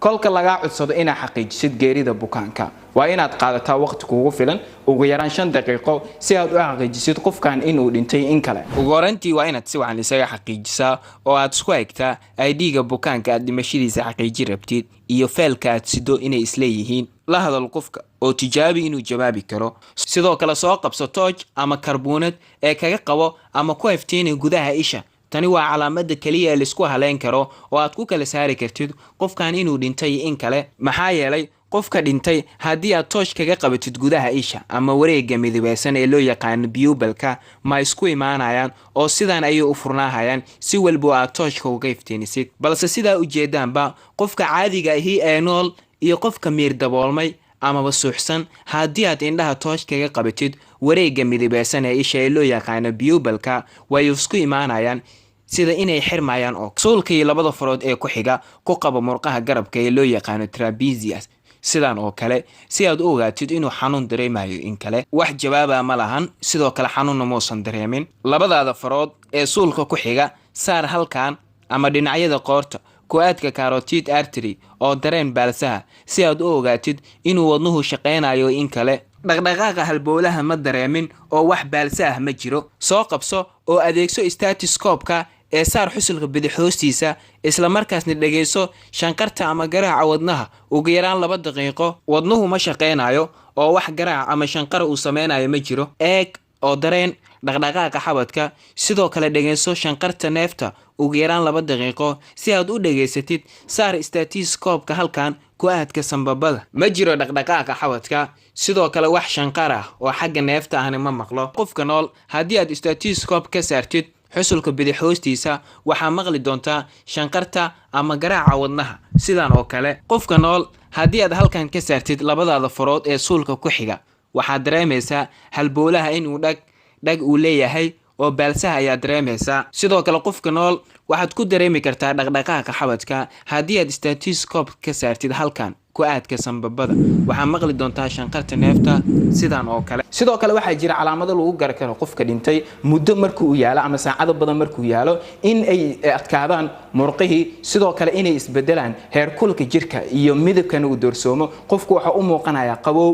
kolka laga codsado inaad xaqiijisid geerida bukaanka waa inaad qaadataa waqti kugu filan ugu yaraan 5 daqiiqo si aad u xaqiijisid qofkan inuu dhintay in kale. ugu horantii waa inaad si wacan isaga xaqiijisaa oo aad isku eegtaa ID-ga bukaanka aad dhimashadiisa xaqiiji rabtid iyo faylka aad sido inay isla yihiin. la hadal qofka oo tijaabi inuu jawaabi karo. sidoo kale soo qabso tooj ama karboonad ee kaga qabo ama ku iftiinay gudaha isha. tani waa calaamada kaliya ee la isku haleyn karo oo aad ku kala saari kartid qofkan inuu dhintay in kale. maxaa yeelay qofka dhintay haddii aad toosh kaga qabatid gudaha isha ama wareegga midabeysan ee loo yaqaan biyubalka ma isku imaanayaan oo sidaan ayay u furnaahayaan si walba aad tooshka uga iftiinisid. balse sidaa ujeedaanba qofka caadiga ahi ee nool iyo qofka miir daboolmay ama suuxsan haddii aad indhaha toosh kaga qabatid wareegga midabeysan ee isha ee loo yaqaan biyubalka way isku imaanayaan sida inay xirmayaan oo suulkii labada farood ee ku xiga ku qabo murqaha garabka ee loo yaqaan trapezius sidaan oo kale si aad u ogaatid inuu xanuun dareemayo in kale. wax jawaaba ma lahan sidoo kale xanuun ma uusan dareemin. labadaada farood ee suulka ku xiga saar halkan ama dhinacyada qoorta ku-aadka carotid artery oo dareen baalsaha si aad u ogaatid inuu wadnuhu shaqeynayo in kale. dhaqdhaqaaqa halbowlaha ma dareemin oo wax baalsaah ma jiro. soo qabso oo adeegso stethoscope-ka ee saar xusulka bidix hoostiisa isla markaasna dhageyso shanqarta ama garaaca wadnaha ugu yaraan 2 daqiiqo. wadnuhu ma shaqeynayo oo wax garaac ama shanqar uu sameynayo ma jiro. eeg oo dareen dhaqdhaqaaqa xabadka sidoo kale dhageyso shanqarta neefta ugu yaraan 2 daqiiqo si aad u dhageysatid. saar stethoscope-ka halkan ku-aadka sanbabada ma jiro dhaqdhaqaaqa xabadka sidoo kale wax shanqar ah oo xagga neefta ahna ma maqlo. qofka nool haddii aad stethoscope ka saartid xusulka bidix hoostiisa waxaa maqli doontaa shanqarta ama garaaca wadnaha sidaan oo kale. qofka nool haddii aad halkan ka saartid labadaada farood ee suulka ku xiga waxaad dareemaysaa halbowlaha inuu dhag uu leeyahay oo baalsaha ayaa dareemaysaa. sidoo kale qofka nool waxaad ku dareemi kartaa dhaqdhaqaaqa xabadka haddii aad stethoscope ka saartid halkan ku-aadka sanbabada waxaa maqli doontaa shanqarta neefta sidaan oo kale. sidoo kale waxaa jira calaamado lagu garan karo qofka dhintay muddo markuu yaalo ama saacado badan markuu yaalo in ay adkaadaan murqihii sidoo kale inay isbedelaan heerkulka jirka iyo midabkana uu doorsoomo. qofku waxa u muuqanayaa qabow